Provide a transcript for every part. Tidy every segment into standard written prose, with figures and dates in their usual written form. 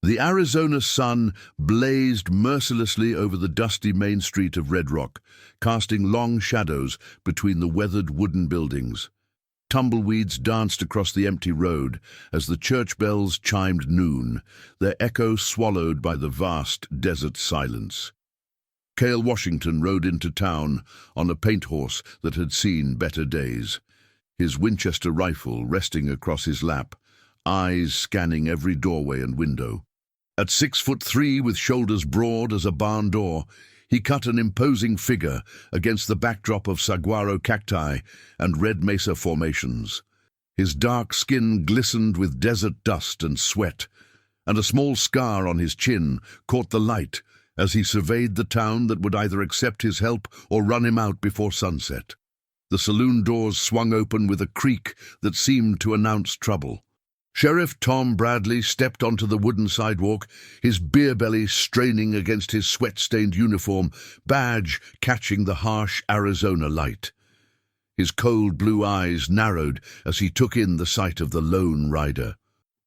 The Arizona sun blazed mercilessly over the dusty main street of Red Rock, casting long shadows between the weathered wooden buildings. Tumbleweeds danced across the empty road as the church bells chimed noon, their echo swallowed by the vast desert silence. Cale Washington rode into town on a paint horse that had seen better days, his Winchester rifle resting across his lap, eyes scanning every doorway and window. At 6'3", with shoulders broad as a barn door, he cut an imposing figure against the backdrop of saguaro cacti and red mesa formations. His dark skin glistened with desert dust and sweat, and a small scar on his chin caught the light as he surveyed the town that would either accept his help or run him out before sunset. The saloon doors swung open with a creak that seemed to announce trouble. Sheriff Tom Bradley stepped onto the wooden sidewalk, his beer belly straining against his sweat-stained uniform, badge catching the harsh Arizona light. His cold blue eyes narrowed as he took in the sight of the lone rider.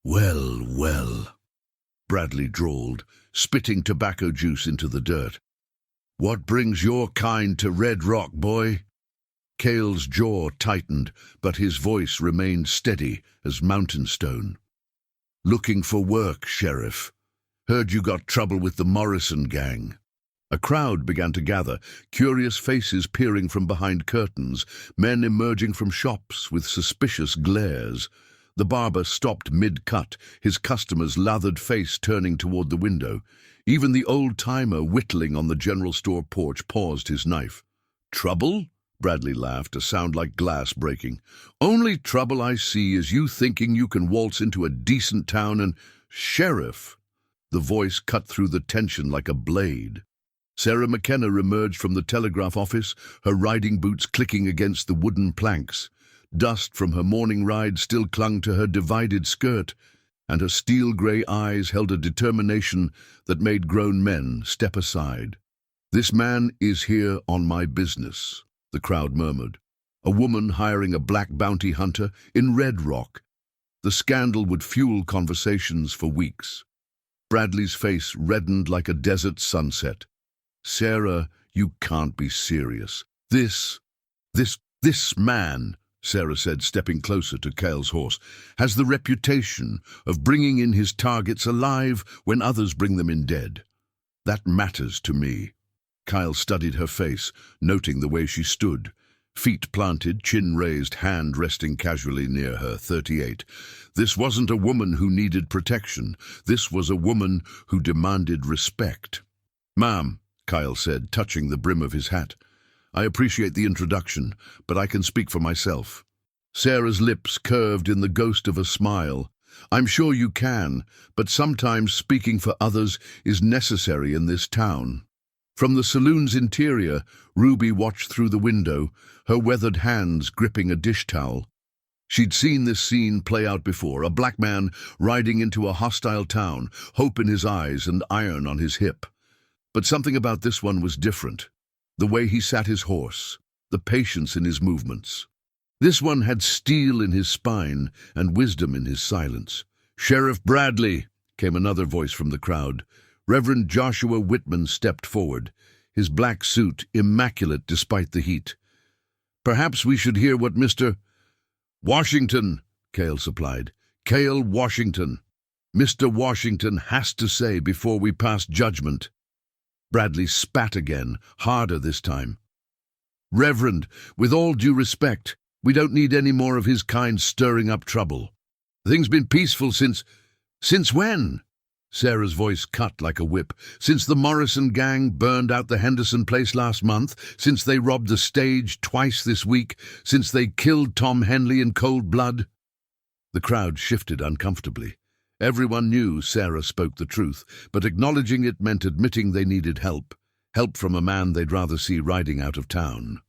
"Well, well," Bradley drawled, spitting tobacco juice into the dirt. "What brings your kind to Red Rock, boy?" Cale's jaw tightened, but his voice remained steady as mountain stone. "Looking for work, Sheriff. Heard you got trouble with the Morrison gang." A crowd began to gather, curious faces peering from behind curtains, men emerging from shops with suspicious glares. The barber stopped mid-cut, his customer's lathered face turning toward the window. Even the old-timer whittling on the general store porch paused his knife. "Trouble?" Bradley laughed, a sound like glass breaking. "Only trouble I see is you thinking you can waltz into a decent town and—" "Sheriff!" The voice cut through the tension like a blade. Sarah McKenna emerged from the telegraph office, her riding boots clicking against the wooden planks. Dust from her morning ride still clung to her divided skirt, and her steel-gray eyes held a determination that made grown men step aside. "This man is here on my business," the crowd murmured. A woman hiring a black bounty hunter in Red Rock. The scandal would fuel conversations for weeks. Bradley's face reddened like a desert sunset. "Sarah, you can't be serious. This man," Sarah said, stepping closer to Cale's horse, "has the reputation of bringing in his targets alive when others bring them in dead. That matters to me." Kyle studied her face, noting the way she stood. Feet planted, chin raised, hand resting casually near her, 38. This wasn't a woman who needed protection. This was a woman who demanded respect. "Ma'am," Kyle said, touching the brim of his hat, "I appreciate the introduction, but I can speak for myself." Sarah's lips curved in the ghost of a smile. "I'm sure you can, but sometimes speaking for others is necessary in this town." From the saloon's interior, Ruby watched through the window, her weathered hands gripping a dish towel. She'd seen this scene play out before, a black man riding into a hostile town, hope in his eyes and iron on his hip. But something about this one was different. The way he sat his horse, the patience in his movements. This one had steel in his spine and wisdom in his silence. "Sheriff Bradley," came another voice from the crowd. Reverend Joshua Whitman stepped forward, his black suit immaculate despite the heat. "Perhaps we should hear what Mr. Washington," Cale supplied. "Cale Washington. Mr. Washington has to say before we pass judgment." Bradley spat again, harder this time. "Reverend, with all due respect, we don't need any more of his kind stirring up trouble. Things been peaceful since when?" Sarah's voice cut like a whip. "Since the Morrison gang burned out the Henderson place last month, since they robbed the stage twice this week, since they killed Tom Henley in cold blood." The crowd shifted uncomfortably. Everyone knew Sarah spoke the truth, but acknowledging it meant admitting they needed help. Help from a man they'd rather see riding out of town.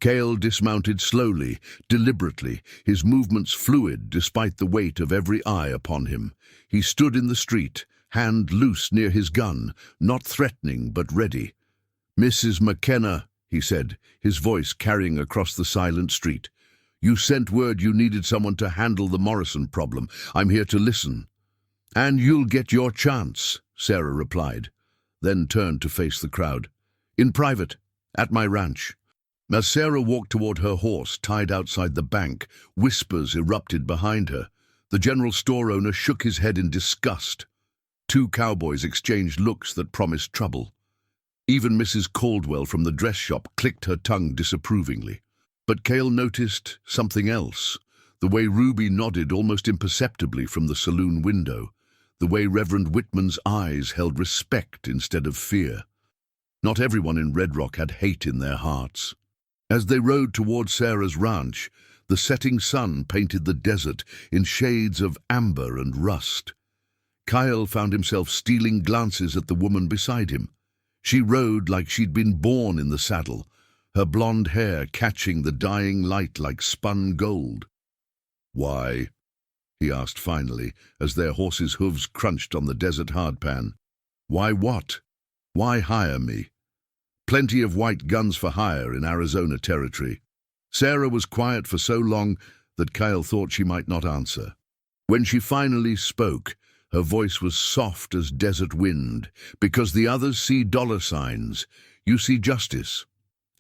Cale dismounted slowly, deliberately, his movements fluid despite the weight of every eye upon him. He stood in the street, hand loose near his gun, not threatening but ready. "Mrs. McKenna," he said, his voice carrying across the silent street. "You sent word you needed someone to handle the Morrison problem. I'm here to listen." "And you'll get your chance," Sarah replied, then turned to face the crowd. "In private, at my ranch." As Sarah walked toward her horse tied outside the bank, whispers erupted behind her. The general store owner shook his head in disgust. Two cowboys exchanged looks that promised trouble. Even Mrs. Caldwell from the dress shop clicked her tongue disapprovingly. But Cale noticed something else. The way Ruby nodded almost imperceptibly from the saloon window. The way Reverend Whitman's eyes held respect instead of fear. Not everyone in Red Rock had hate in their hearts. As they rode toward Sarah's ranch, the setting sun painted the desert in shades of amber and rust. Kyle found himself stealing glances at the woman beside him. She rode like she'd been born in the saddle, her blonde hair catching the dying light like spun gold. "Why?" he asked finally, as their horses' hooves crunched on the desert hardpan. "Why what? Why hire me? Plenty of white guns for hire in Arizona territory." Sarah was quiet for so long that Kyle thought she might not answer. When she finally spoke, her voice was soft as desert wind. "Because the others see dollar signs, you see justice."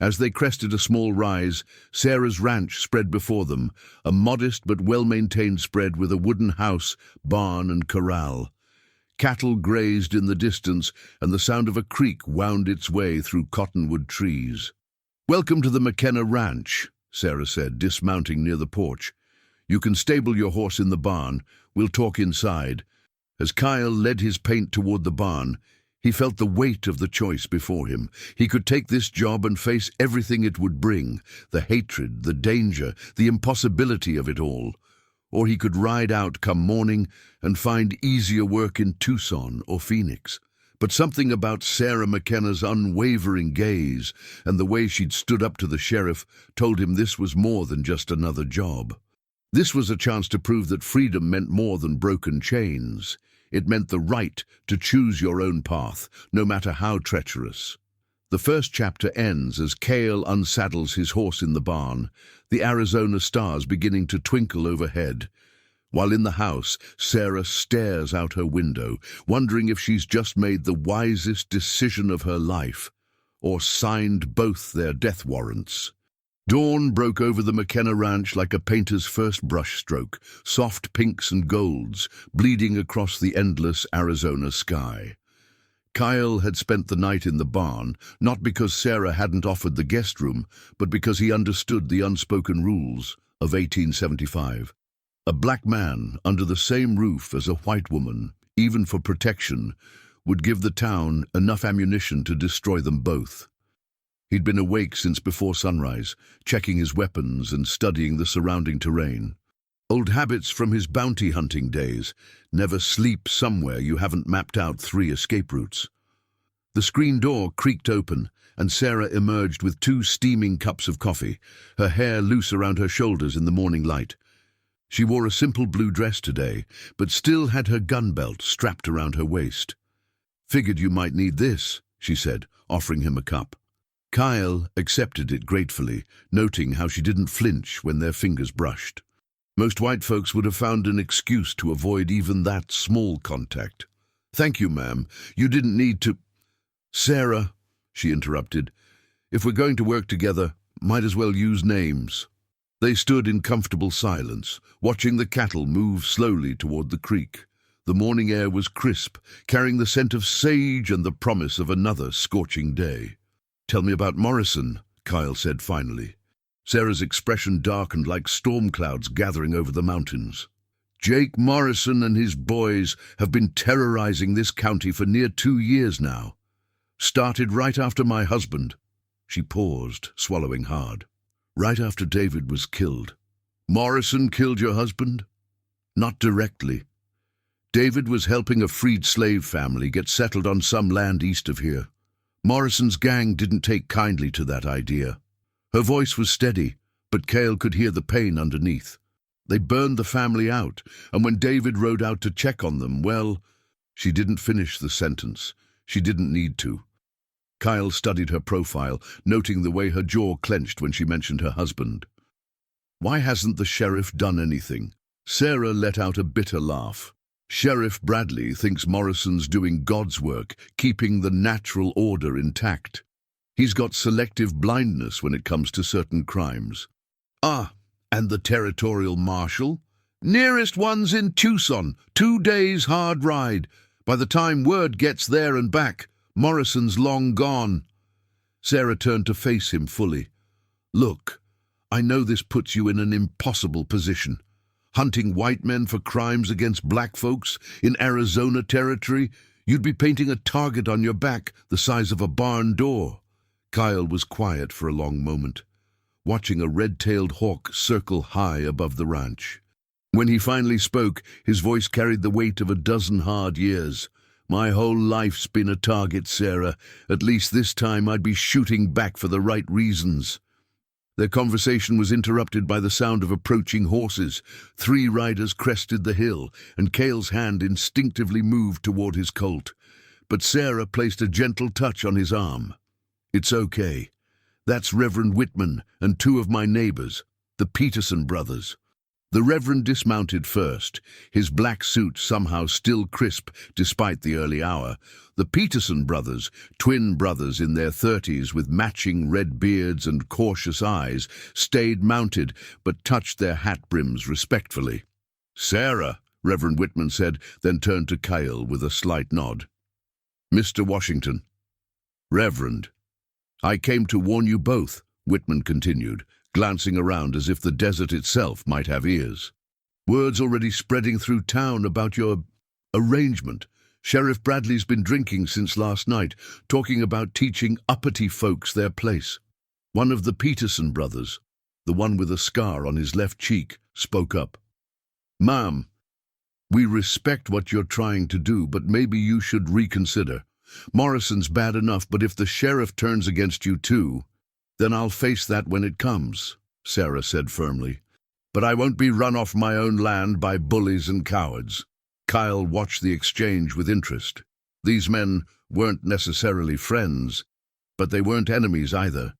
As they crested a small rise, Sarah's ranch spread before them, a modest but well-maintained spread with a wooden house, barn, and corral. Cattle grazed in the distance, and the sound of a creek wound its way through cottonwood trees. "Welcome to the McKenna Ranch," Sarah said, dismounting near the porch. "You can stable your horse in the barn. We'll talk inside." As Kyle led his paint toward the barn, he felt the weight of the choice before him. He could take this job and face everything it would bring, the hatred, the danger, the impossibility of it all. Or he could ride out come morning and find easier work in Tucson or Phoenix. But something about Sarah McKenna's unwavering gaze and the way she'd stood up to the sheriff told him this was more than just another job. This was a chance to prove that freedom meant more than broken chains. It meant the right to choose your own path, no matter how treacherous. The first chapter ends as Cale unsaddles his horse in the barn, the Arizona stars beginning to twinkle overhead. While in the house, Sarah stares out her window, wondering if she's just made the wisest decision of her life, or signed both their death warrants. Dawn broke over the McKenna Ranch like a painter's first brushstroke, soft pinks and golds bleeding across the endless Arizona sky. Kyle had spent the night in the barn, not because Sarah hadn't offered the guest room, but because he understood the unspoken rules of 1875. A black man under the same roof as a white woman, even for protection, would give the town enough ammunition to destroy them both. He'd been awake since before sunrise, checking his weapons and studying the surrounding terrain. Old habits from his bounty hunting days. Never sleep somewhere you haven't mapped out 3 escape routes. The screen door creaked open, and Sarah emerged with 2 steaming cups of coffee, her hair loose around her shoulders in the morning light. She wore a simple blue dress today, but still had her gun belt strapped around her waist. "Figured you might need this," she said, offering him a cup. Kyle accepted it gratefully, noting how she didn't flinch when their fingers brushed. Most white folks would have found an excuse to avoid even that small contact. "Thank you, ma'am. You didn't need to—" "Sarah," she interrupted, "if we're going to work together, might as well use names." They stood in comfortable silence, watching the cattle move slowly toward the creek. The morning air was crisp, carrying the scent of sage and the promise of another scorching day. "Tell me about Morrison," Kyle said finally. Sarah's expression darkened like storm clouds gathering over the mountains. "Jake Morrison and his boys have been terrorizing this county for near 2 years now. Started right after my husband." She paused, swallowing hard. "Right after David was killed." "Morrison killed your husband?" "Not directly. David was helping a freed slave family get settled on some land east of here. Morrison's gang didn't take kindly to that idea." Her voice was steady, but Cale could hear the pain underneath. "They burned the family out, and when David rode out to check on them, well—" She didn't finish the sentence. She didn't need to. Kyle studied her profile, noting the way her jaw clenched when she mentioned her husband. "Why hasn't the sheriff done anything?" Sarah let out a bitter laugh. Sheriff Bradley thinks Morrison's doing God's work, keeping the natural order intact. He's got selective blindness when it comes to certain crimes. Ah, and the territorial marshal? Nearest one's in Tucson, 2 days hard ride. By the time word gets there and back, Morrison's long gone. Sarah turned to face him fully. Look, I know this puts you in an impossible position. Hunting white men for crimes against black folks in Arizona territory, you'd be painting a target on your back the size of a barn door. Kyle was quiet for a long moment, watching a red-tailed hawk circle high above the ranch. When he finally spoke, his voice carried the weight of a dozen hard years. My whole life's been a target, Sarah. At least this time I'd be shooting back for the right reasons. Their conversation was interrupted by the sound of approaching horses. 3 riders crested the hill, and Cale's hand instinctively moved toward his Colt. But Sarah placed a gentle touch on his arm. It's okay. That's Reverend Whitman and 2 of my neighbors, the Peterson brothers. The Reverend dismounted first, his black suit somehow still crisp despite the early hour. The Peterson brothers, twin brothers in their 30s with matching red beards and cautious eyes, stayed mounted but touched their hat brims respectfully. Sarah, Reverend Whitman said, then turned to Kyle with a slight nod. Mr. Washington. Reverend. I came to warn you both, Whitman continued, glancing around as if the desert itself might have ears. Word's already spreading through town about your arrangement. Sheriff Bradley's been drinking since last night, talking about teaching uppity folks their place. One of the Peterson brothers, the one with a scar on his left cheek, spoke up. Ma'am, we respect what you're trying to do, but maybe you should reconsider. Morrison's bad enough, but if the sheriff turns against you too, then I'll face that when it comes, Sarah said firmly. But I won't be run off my own land by bullies and cowards. Kyle watched the exchange with interest. These men weren't necessarily friends, but they weren't enemies either.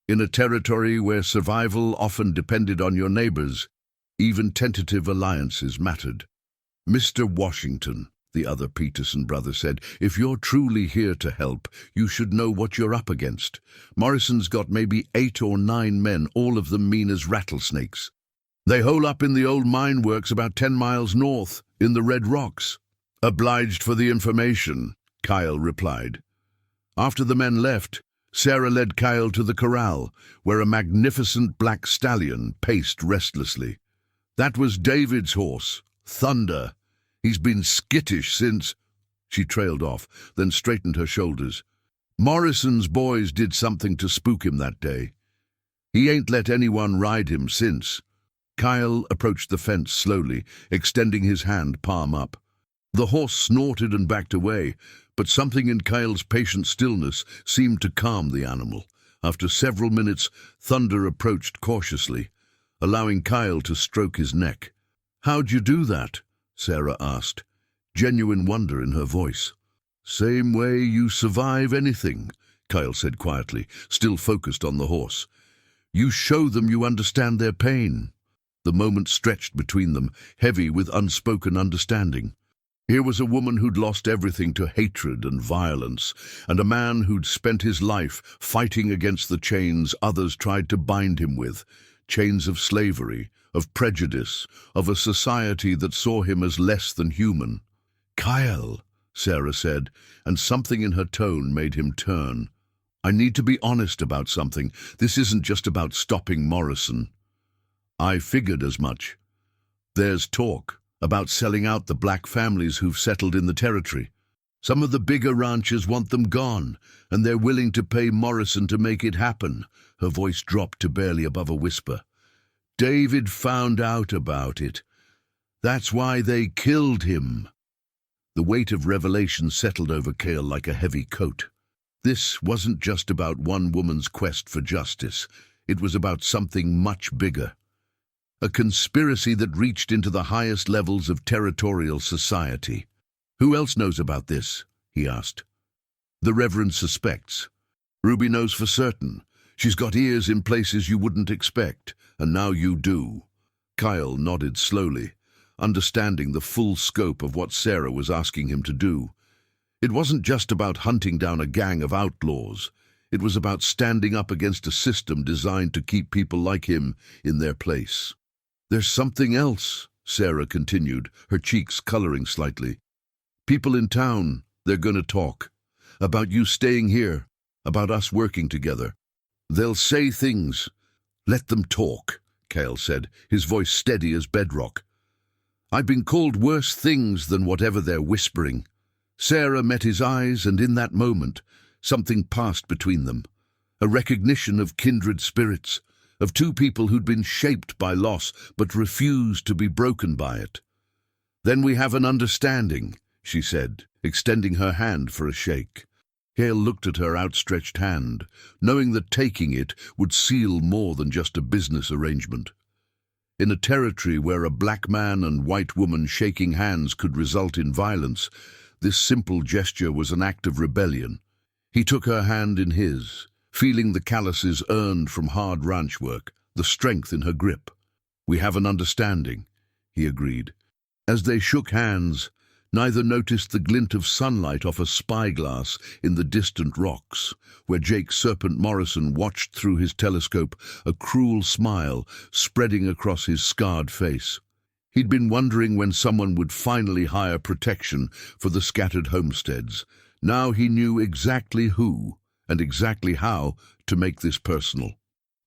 In a territory where survival often depended on your neighbors, even tentative alliances mattered. Mr. Washington, the other Peterson brother said, if you're truly here to help, you should know what you're up against. Morrison's got maybe 8 or 9 men, all of them mean as rattlesnakes. They hole up in the old mine works about 10 miles north, in the Red Rocks. Obliged for the information, Kyle replied. After the men left, Sarah led Kyle to the corral, where a magnificent black stallion paced restlessly. That was David's horse, Thunder. He's been skittish since... She trailed off, then straightened her shoulders. Morrison's boys did something to spook him that day. He ain't let anyone ride him since. Kyle approached the fence slowly, extending his hand palm up. The horse snorted and backed away, but something in Kyle's patient stillness seemed to calm the animal. After several minutes, Thunder approached cautiously, allowing Kyle to stroke his neck. How'd you do that? Sarah asked, genuine wonder in her voice. Same way you survive anything, Kyle said quietly, still focused on the horse. You show them you understand their pain. The moment stretched between them, heavy with unspoken understanding. Here was a woman who'd lost everything to hatred and violence, and a man who'd spent his life fighting against the chains others tried to bind him with, chains of slavery, of prejudice, of a society that saw him as less than human. Kyle, Sarah said, and something in her tone made him turn. I need to be honest about something. This isn't just about stopping Morrison. I figured as much. There's talk about selling out the black families who've settled in the territory. Some of the bigger ranchers want them gone, and they're willing to pay Morrison to make it happen. Her voice dropped to barely above a whisper. David found out about it. That's why they killed him. The weight of revelation settled over Cale like a heavy coat. This wasn't just about one woman's quest for justice. It was about something much bigger. A conspiracy that reached into the highest levels of territorial society. Who else knows about this? He asked. The Reverend suspects. Ruby knows for certain. She's got ears in places you wouldn't expect, and now you do. Kyle nodded slowly. understanding the full scope of what Sarah was asking him to do. It wasn't just about hunting down a gang of outlaws. It was about standing up against a system designed to keep people like him in their place. "There's something else," Sarah continued, her cheeks coloring slightly. "People in town, they're gonna talk. About you staying here, about us working together. They'll say things. Let them talk," Cale said, his voice steady as bedrock. "I've been called worse things than whatever they're whispering." Sarah met his eyes, and in that moment, something passed between them. A recognition of kindred spirits, of two people who'd been shaped by loss but refused to be broken by it. "Then we have an understanding," she said, extending her hand for a shake. Cale looked at her outstretched hand, knowing that taking it would seal more than just a business arrangement. In a territory where a black man and white woman shaking hands could result in violence, this simple gesture was an act of rebellion. He took her hand in his, feeling the calluses earned from hard ranch work, the strength in her grip. "We have an understanding," he agreed. As they shook hands, neither noticed the glint of sunlight off a spyglass in the distant rocks, where Jake Serpent Morrison watched through his telescope, a cruel smile spreading across his scarred face. He'd been wondering when someone would finally hire protection for the scattered homesteads. Now he knew exactly who and exactly how to make this personal.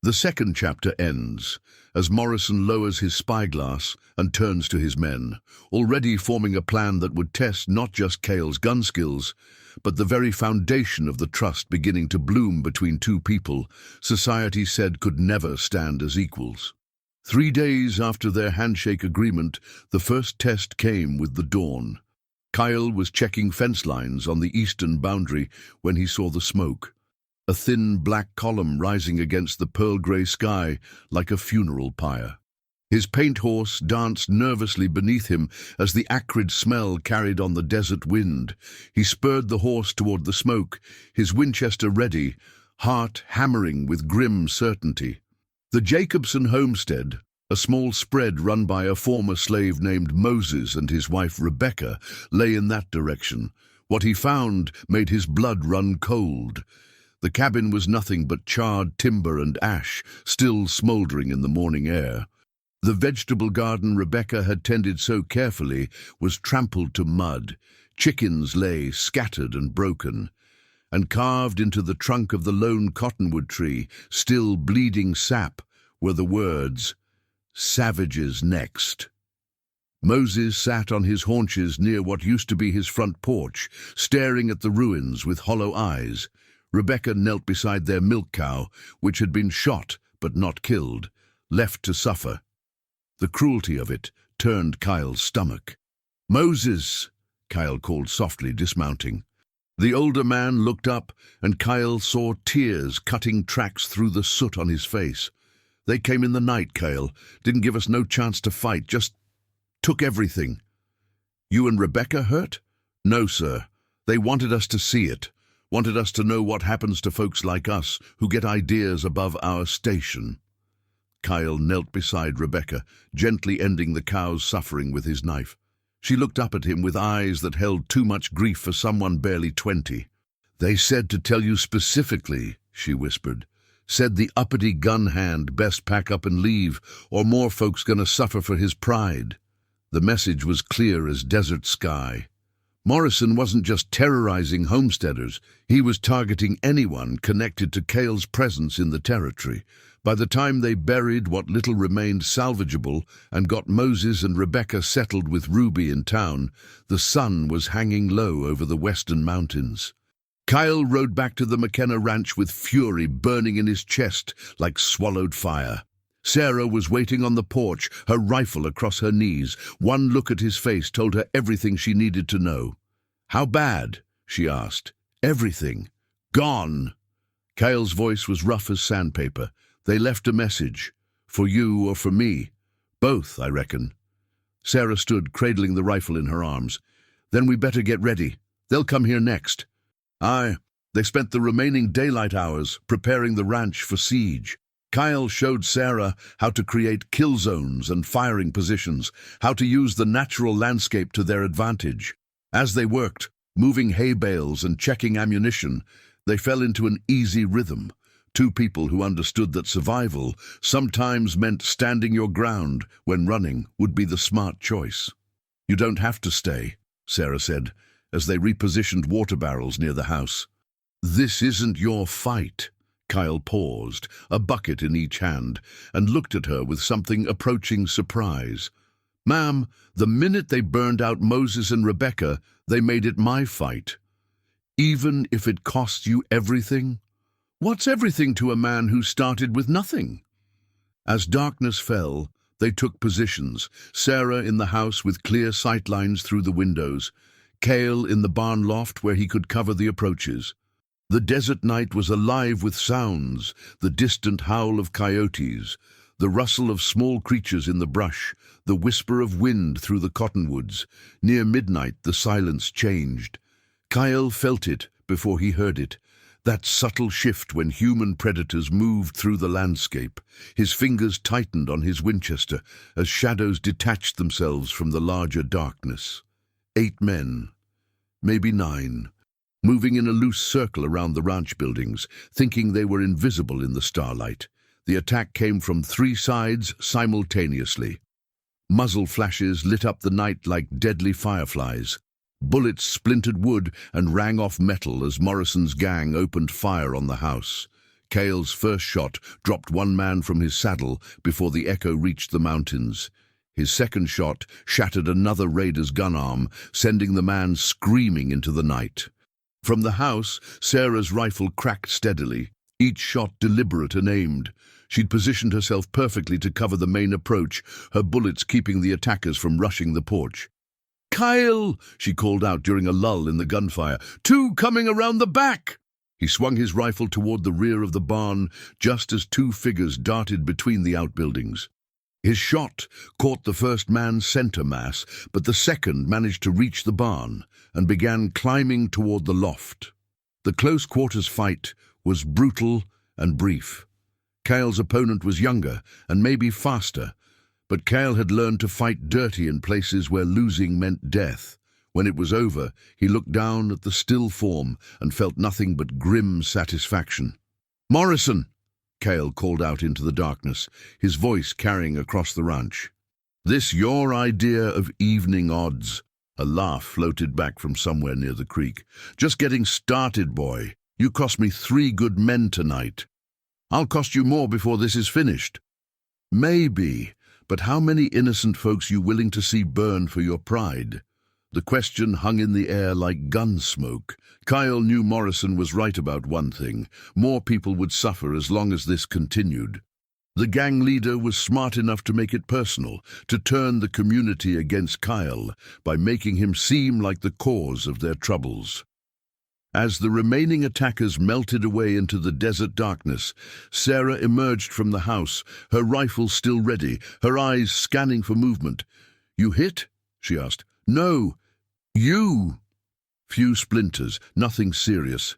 The second chapter ends as Morrison lowers his spyglass and turns to his men, already forming a plan that would test not just Cale's gun skills, but the very foundation of the trust beginning to bloom between two people society said could never stand as equals. 3 days after their handshake agreement, the first test came with the dawn. Kyle was checking fence lines on the eastern boundary when he saw the smoke, a thin black column rising against the pearl-grey sky like a funeral pyre. His paint horse danced nervously beneath him as the acrid smell carried on the desert wind. He spurred the horse toward the smoke, his Winchester ready, heart hammering with grim certainty. The Jacobson homestead, a small spread run by a former slave named Moses and his wife Rebecca, lay in that direction. What he found made his blood run cold. The cabin was nothing but charred timber and ash, still smoldering in the morning air. The vegetable garden Rebecca had tended so carefully was trampled to mud. Chickens lay scattered and broken. And carved into the trunk of the lone cottonwood tree, still bleeding sap, were the words, "Savages next." Moses sat on his haunches near what used to be his front porch, staring at the ruins with hollow eyes. Rebecca knelt beside their milk cow, which had been shot but not killed, left to suffer. The cruelty of it turned Kyle's stomach. "Moses!" Kyle called softly, dismounting. The older man looked up, and Kyle saw tears cutting tracks through the soot on his face. "They came in the night, Kyle. Didn't give us no chance to fight, just took everything." "You and Rebecca hurt?" "No, sir. They wanted us to see it. Wanted us to know what happens to folks like us who get ideas above our station." Kyle knelt beside Rebecca, gently ending the cow's suffering with his knife. She looked up at him with eyes that held too much grief for someone barely 20. "They said to tell you specifically," she whispered. "Said the uppity gun hand best pack up and leave, or more folks gonna suffer for his pride." The message was clear as desert sky. Morrison wasn't just terrorizing homesteaders, he was targeting anyone connected to Cale's presence in the territory. By the time they buried what little remained salvageable and got Moses and Rebecca settled with Ruby in town, the sun was hanging low over the western mountains. Kyle rode back to the McKenna ranch with fury burning in his chest like swallowed fire. Sarah was waiting on the porch, her rifle across her knees. One look at his face told her everything she needed to know. "How bad?" she asked. "Everything. Gone." Kyle's voice was rough as sandpaper. "They left a message. For you or for me. Both, I reckon." Sarah stood, cradling the rifle in her arms. "Then we better get ready. They'll come here next." "Aye, they spent the remaining daylight hours preparing the ranch for siege." Kyle showed Sarah how to create kill zones and firing positions, how to use the natural landscape to their advantage. As they worked, moving hay bales and checking ammunition, they fell into an easy rhythm. Two people who understood that survival sometimes meant standing your ground when running would be the smart choice. "You don't have to stay," Sarah said, as they repositioned water barrels near the house. "This isn't your fight." Kyle paused, a bucket in each hand, and looked at her with something approaching surprise. "Ma'am, the minute they burned out Moses and Rebecca, they made it my fight. Even if it costs you everything?" "What's everything to a man who started with nothing?" As darkness fell, they took positions, Sarah in the house with clear sightlines through the windows, Kyle in the barn loft where he could cover the approaches. The desert night was alive with sounds, the distant howl of coyotes, the rustle of small creatures in the brush, the whisper of wind through the cottonwoods. Near midnight, the silence changed. Kyle felt it before he heard it, that subtle shift when human predators moved through the landscape. His fingers tightened on his Winchester as shadows detached themselves from the larger darkness. 8 men, maybe 9, moving in a loose circle around the ranch buildings, thinking they were invisible in the starlight. The attack came from 3 sides simultaneously. Muzzle flashes lit up the night like deadly fireflies. Bullets splintered wood and rang off metal as Morrison's gang opened fire on the house. Cale's first shot dropped one man from his saddle before the echo reached the mountains. His second shot shattered another raider's gun arm, sending the man screaming into the night. From the house, Sarah's rifle cracked steadily, each shot deliberate and aimed. She'd positioned herself perfectly to cover the main approach, her bullets keeping the attackers from rushing the porch. "Kyle!" she called out during a lull in the gunfire. "2 coming around the back!" He swung his rifle toward the rear of the barn just as 2 figures darted between the outbuildings. His shot caught the first man's center mass, but the second managed to reach the barn and began climbing toward the loft. The close-quarters fight was brutal and brief. Kyle's opponent was younger and maybe faster, but Kyle had learned to fight dirty in places where losing meant death. When it was over, he looked down at the still form and felt nothing but grim satisfaction. "Morrison!" Kyle called out into the darkness, his voice carrying across the ranch. "This your idea of evening odds?" A laugh floated back from somewhere near the creek. "Just getting started, boy. You cost me 3 good men tonight. I'll cost you more before this is finished." "Maybe, but how many innocent folks you willing to see burn for your pride?" The question hung in the air like gun smoke. Kyle knew Morrison was right about one thing: more people would suffer as long as this continued. The gang leader was smart enough to make it personal, to turn the community against Kyle by making him seem like the cause of their troubles. As the remaining attackers melted away into the desert darkness, Sarah emerged from the house, her rifle still ready, her eyes scanning for movement. "You hit?" she asked. "No, you." Few splinters, nothing serious.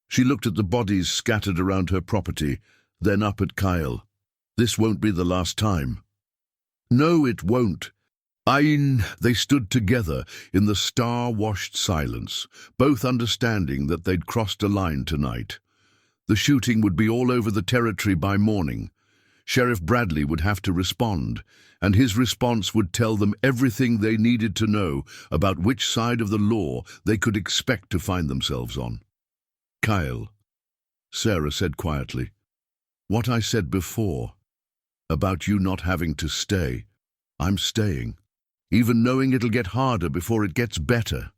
She looked at the bodies scattered around her property, then up at Kyle. "This won't be the last time." "No, it won't." They stood together in the star-washed silence, both understanding that they'd crossed a line tonight. The shooting would be all over the territory by morning. Sheriff Bradley would have to respond, and his response would tell them everything they needed to know about which side of the law they could expect to find themselves on. "Kyle," Sarah said quietly, "what I said before, about you not having to stay, I'm staying. Even knowing it'll get harder before it gets better."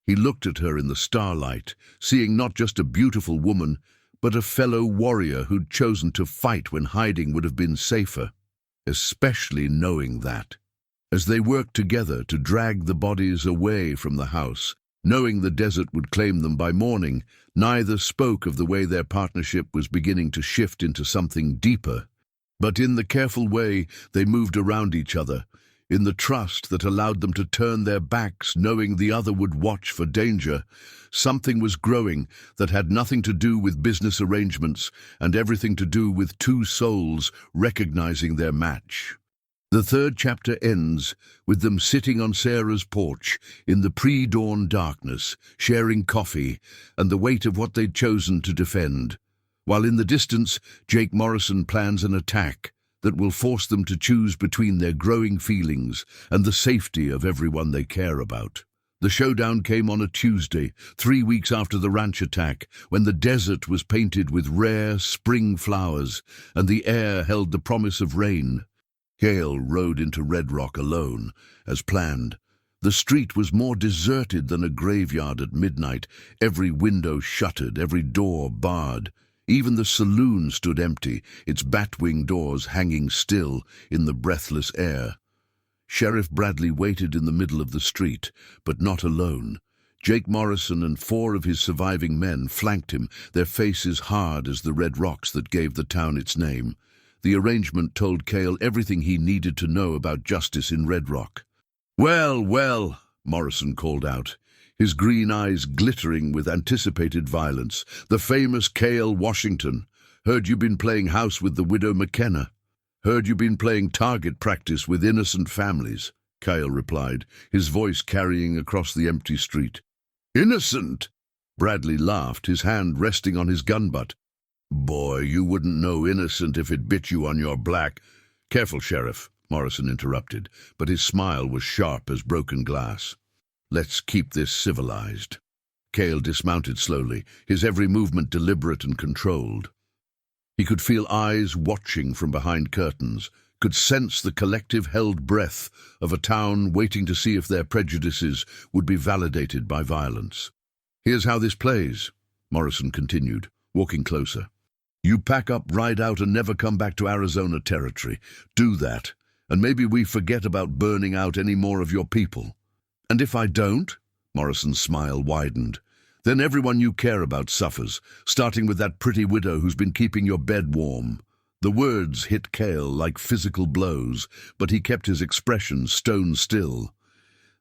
He looked at her in the starlight, seeing not just a beautiful woman, but a fellow warrior who'd chosen to fight when hiding would have been safer, especially knowing that. As they worked together to drag the bodies away from the house, knowing the desert would claim them by morning, neither spoke of the way their partnership was beginning to shift into something deeper. But in the careful way they moved around each other, in the trust that allowed them to turn their backs knowing the other would watch for danger. Something was growing that had nothing to do with business arrangements and everything to do with two souls recognizing their match. The third chapter ends with them sitting on Sarah's porch in the pre-dawn darkness, sharing coffee and the weight of what they'd chosen to defend, while in the distance Jake Morrison plans an attack that will force them to choose between their growing feelings and the safety of everyone they care about. The showdown came on a Tuesday, 3 weeks after the ranch attack, when the desert was painted with rare spring flowers and the air held the promise of rain. Cale rode into Red Rock alone, as planned. The street was more deserted than a graveyard at midnight, every window shuttered, every door barred. Even the saloon stood empty, its batwing doors hanging still in the breathless air. Sheriff Bradley waited in the middle of the street, but not alone. Jake Morrison and 4 of his surviving men flanked him, their faces hard as the red rocks that gave the town its name. The arrangement told Cale everything he needed to know about justice in Red Rock. "Well, well," Morrison called out, his green eyes glittering with anticipated violence. "The famous Cale Washington. Heard you been playing house with the widow McKenna. Heard you been playing target practice with innocent families," Cale replied, his voice carrying across the empty street. "Innocent?" Bradley laughed, his hand resting on his gun butt. "Boy, you wouldn't know innocent if it bit you on your black—" "Careful, Sheriff," Morrison interrupted, but his smile was sharp as broken glass. "Let's keep this civilized." Cale dismounted slowly, his every movement deliberate and controlled. He could feel eyes watching from behind curtains, could sense the collective held breath of a town waiting to see if their prejudices would be validated by violence. "Here's how this plays," Morrison continued, walking closer. "You pack up, ride out, and never come back to Arizona territory. Do that, and maybe we forget about burning out any more of your people. And if I don't," Morrison's smile widened, "then everyone you care about suffers, starting with that pretty widow who's been keeping your bed warm." The words hit Cale like physical blows, but he kept his expression stone still.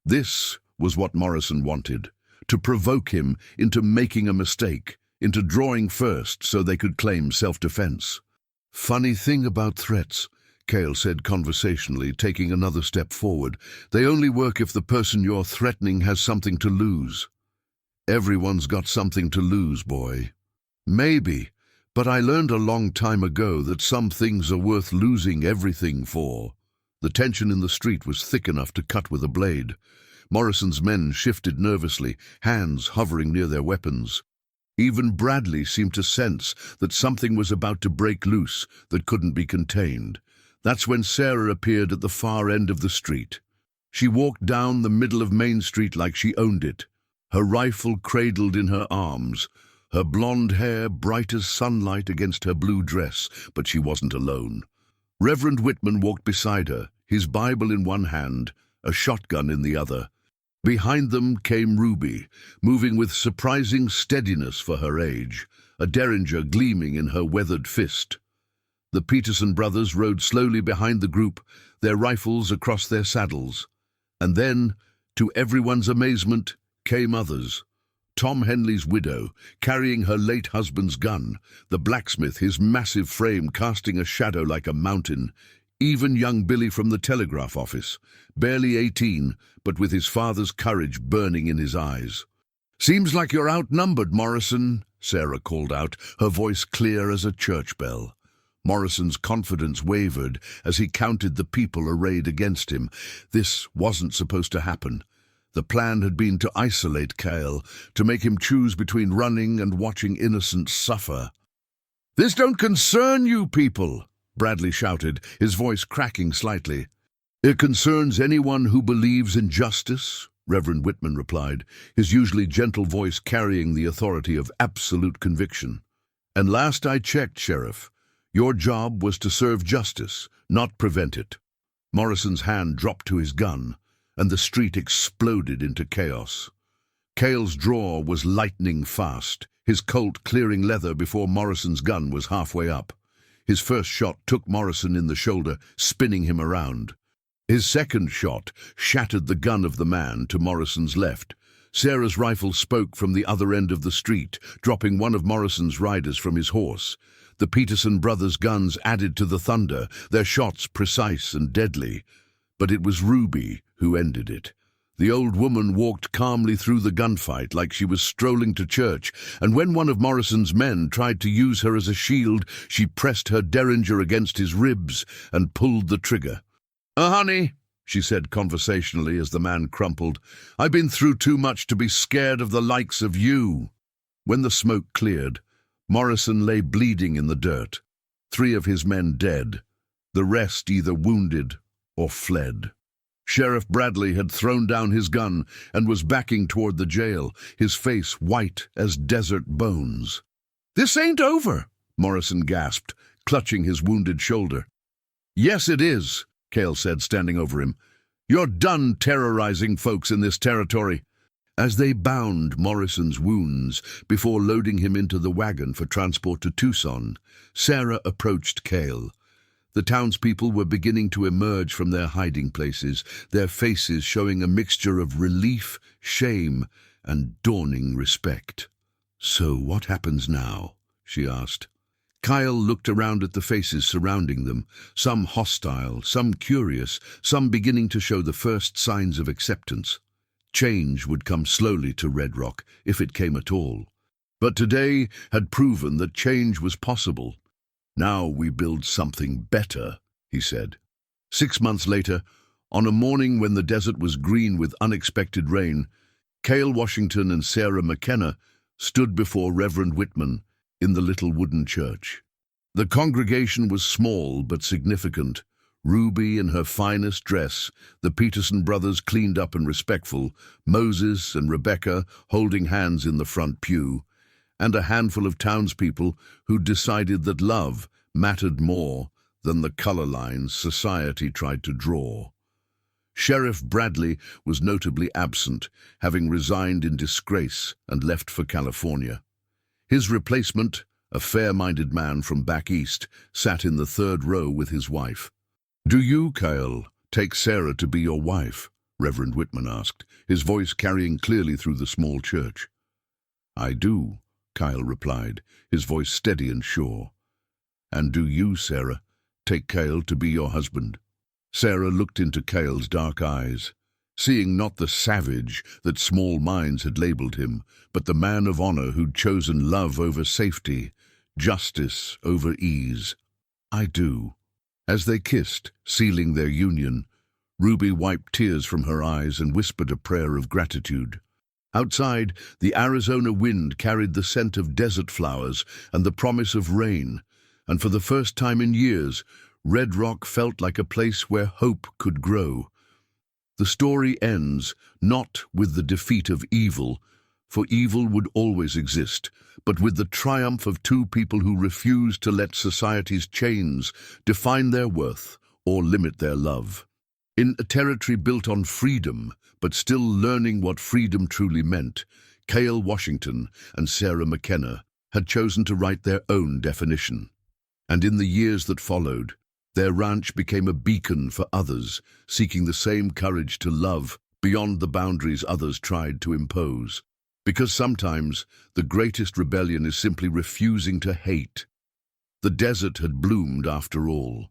This was what Morrison wanted, to provoke him into making a mistake, into drawing first so they could claim self-defense. "Funny thing about threats," Cale said conversationally, taking another step forward. "They only work if the person you're threatening has something to lose." "Everyone's got something to lose, boy." "Maybe, but I learned a long time ago that some things are worth losing everything for." The tension in the street was thick enough to cut with a blade. Morrison's men shifted nervously, hands hovering near their weapons. Even Bradley seemed to sense that something was about to break loose that couldn't be contained. That's when Sarah appeared at the far end of the street. She walked down the middle of Main Street like she owned it, her rifle cradled in her arms, her blonde hair bright as sunlight against her blue dress, but she wasn't alone. Reverend Whitman walked beside her, his Bible in one hand, a shotgun in the other. Behind them came Ruby, moving with surprising steadiness for her age, a derringer gleaming in her weathered fist. The Peterson brothers rode slowly behind the group, their rifles across their saddles. And then, to everyone's amazement, came others. Tom Henley's widow, carrying her late husband's gun, the blacksmith, his massive frame casting a shadow like a mountain, even young Billy from the telegraph office, barely 18, but with his father's courage burning in his eyes. "Seems like you're outnumbered, Morrison," Sarah called out, her voice clear as a church bell. Morrison's confidence wavered as he counted the people arrayed against him. This wasn't supposed to happen. The plan had been to isolate Cale, to make him choose between running and watching innocents suffer. "This don't concern you people," Bradley shouted, his voice cracking slightly. "It concerns anyone who believes in justice," Reverend Whitman replied, his usually gentle voice carrying the authority of absolute conviction. "And last I checked, Sheriff, your job was to serve justice, not prevent it." Morrison's hand dropped to his gun, and the street exploded into chaos. Cale's draw was lightning fast, his Colt clearing leather before Morrison's gun was halfway up. His first shot took Morrison in the shoulder, spinning him around. His second shot shattered the gun of the man to Morrison's left. Sarah's rifle spoke from the other end of the street, dropping one of Morrison's riders from his horse. The Peterson brothers' guns added to the thunder, their shots precise and deadly. But it was Ruby who ended it. The old woman walked calmly through the gunfight like she was strolling to church, and when one of Morrison's men tried to use her as a shield, she pressed her derringer against his ribs and pulled the trigger. Honey," she said conversationally as the man crumpled, "I've been through too much to be scared of the likes of you." When the smoke cleared, Morrison lay bleeding in the dirt, 3 of his men dead, the rest either wounded or fled. Sheriff Bradley had thrown down his gun and was backing toward the jail, his face white as desert bones. "This ain't over," Morrison gasped, clutching his wounded shoulder. "Yes, it is," Cale said, standing over him. "You're done terrorizing folks in this territory." As they bound Morrison's wounds before loading him into the wagon for transport to Tucson, Sarah approached Cale. The townspeople were beginning to emerge from their hiding places, their faces showing a mixture of relief, shame, and dawning respect. "So what happens now?" she asked. Kyle looked around at the faces surrounding them, some hostile, some curious, some beginning to show the first signs of acceptance. Change would come slowly to Red Rock, if it came at all. But today had proven that change was possible. "Now we build something better," he said. 6 months later, on a morning when the desert was green with unexpected rain, Cale Washington and Sarah McKenna stood before Reverend Whitman in the little wooden church. The congregation was small but significant. Ruby in her finest dress, the Peterson brothers cleaned up and respectful, Moses and Rebecca holding hands in the front pew, and a handful of townspeople who decided that love mattered more than the color lines society tried to draw. Sheriff Bradley was notably absent, having resigned in disgrace and left for California. His replacement, a fair-minded man from back east, sat in the 3rd row with his wife. "Do you, Kyle, take Sarah to be your wife?" Reverend Whitman asked, his voice carrying clearly through the small church. "I do," Kyle replied, his voice steady and sure. "And do you, Sarah, take Cale to be your husband?" Sarah looked into Cale's dark eyes, seeing not the savage that small minds had labeled him, but the man of honor who'd chosen love over safety, justice over ease. "I do." As they kissed, sealing their union, Ruby wiped tears from her eyes and whispered a prayer of gratitude. Outside, the Arizona wind carried the scent of desert flowers and the promise of rain, and for the first time in years, Red Rock felt like a place where hope could grow. The story ends not with the defeat of evil, for evil would always exist, but with the triumph of 2 people who refused to let society's chains define their worth or limit their love. In a territory built on freedom, but still learning what freedom truly meant, Cale Washington and Sarah McKenna had chosen to write their own definition. And in the years that followed, their ranch became a beacon for others, seeking the same courage to love beyond the boundaries others tried to impose. Because sometimes the greatest rebellion is simply refusing to hate. The desert had bloomed after all.